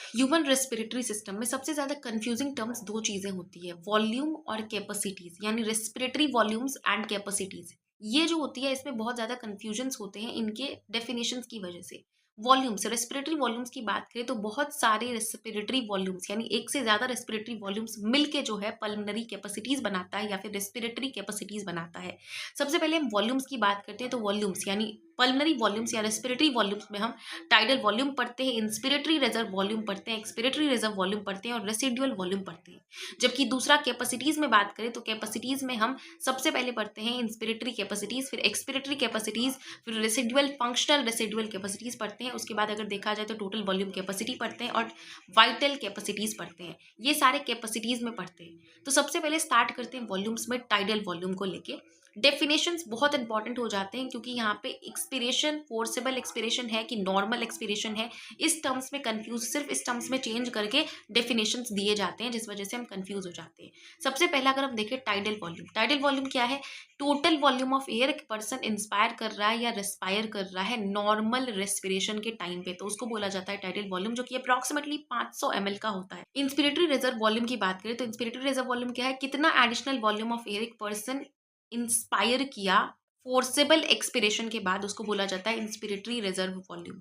Human respiratory system में सबसे ज़्यादा कंफ्यूजिंग टर्म्स दो चीज़ें होती है, वॉल्यूम और कैपेसिटीज़, यानी रेस्पिरेटरी वॉल्यूम्स एंड कैपेसिटीज़। ये जो होती है इसमें बहुत ज़्यादा कन्फ्यूजन्स होते हैं इनके डेफिनेशंस की वजह से। वॉल्यूम्स, रेस्पिरेटरी वॉल्यूम्स की बात करें तो बहुत सारे रेस्पिरेटरी वॉल्यूम्स यानी एक से ज़्यादा रेस्पिरेटरी वॉल्यूम्स मिलके जो है पल्मोनरी कैपेसिटीज़ बनाता है या फिर रेस्पिरेटरी कैपेसिटीज़ बनाता है। सबसे पहले हम वॉल्यूम्स की बात करते हैं तो वॉल्यूम्स यानी पल्मोनरी वॉल्यूम्स या रेस्पिरेटरी वॉल्यूम्स में हम टाइडल वॉल्यूम पढ़ते हैं, इंस्पिरेटरी रिजर्व वॉल्यूम पढ़ते हैं, एक्सपिरेटरी रिजर्व वॉल्यूम पढ़ते हैं और रेसिडुअल वॉल्यूम पढ़ते हैं। जबकि दूसरा कैपेसिटीज में बात करें तो कैपेसिटीज में हम सबसे पहले पढ़ते हैं इंस्पिरेटरी कैपेसिटीज, फिर एक्सपिरेटरी कैपेसिटीज, फिर रेसिडुअल फंक्शनल रेसिडुअल कैपेसिटीज पढ़ते हैं। उसके बाद अगर देखा जाए तो टोटल वॉल्यूम कैपेसिटी पढ़ते हैं और वाइटल कैपेसिटीज पढ़ते हैं। ये सारे कैपेसिटीज में पढ़ते हैं। तो सबसे पहले स्टार्ट करते हैं वॉल्यूम्स में टाइडल वॉल्यूम को लेके। डेफिनेशंस बहुत इंपॉर्टेंट हो जाते हैं क्योंकि यहाँ पे एक्सपिरेशन फोर्सेबल एक्सपिरेशन है कि नॉर्मल एक्सपिरेशन है, इस टर्म्स में कंफ्यूज, सिर्फ इस टर्म्स में चेंज करके डेफिनेशंस दिए जाते हैं जिस वजह से हम कंफ्यूज हो जाते हैं। सबसे पहला अगर हम देखें टाइडल वॉल्यूम, टाइडल वॉल्यूम क्या है? टोटल वॉल्यूम ऑफ एयर एक पर्सन इंस्पायर कर रहा है या रेस्पायर कर रहा है नॉर्मल रेस्पिरेशन के टाइम पे, तो उसको बोला जाता है टाइडल वॉल्यूम, जो कि अप्रॉक्सिमेटली 500 ml का होता है। इंस्पिरेटरी रिजर्व वॉल्यूम की बात करें तो इंस्पिरेटरी रिजर्व वॉल्यूम क्या है? कितना एडिशनल वॉल्यूम ऑफ एयर एक पर्सन इंस्पायर किया फोर्सेबल एक्सपिरेशन के बाद, उसको बोला जाता है इंस्पिरेटरी रिजर्व वॉल्यूम।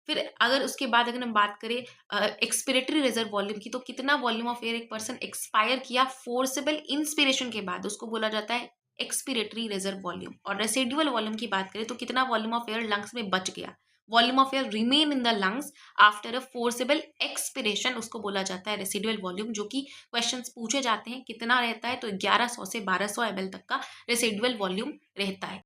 फिर अगर उसके बाद अगर हम बात करें एक्सपिरेटरी रिजर्व वॉल्यूम की, तो कितना वॉल्यूम ऑफ एयर एक पर्सन एक्सपायर किया फोर्सेबल इंस्पिरेशन के बाद, उसको बोला जाता है एक्सपिरेटरी रिजर्व वॉल्यूम। और रेसिडुअल वॉल्यूम की बात करें तो कितना वॉल्यूम ऑफ एयर लंग्स में बच गया, volume of air remain in the lungs after a forcible expiration, उसको बोला जाता है रेसिडुअल वॉल्यूम। जो कि क्वेश्चंस पूछे जाते हैं कितना रहता है, तो 1100 से 1200 ml तक का रेसिडुअल वॉल्यूम रहता है।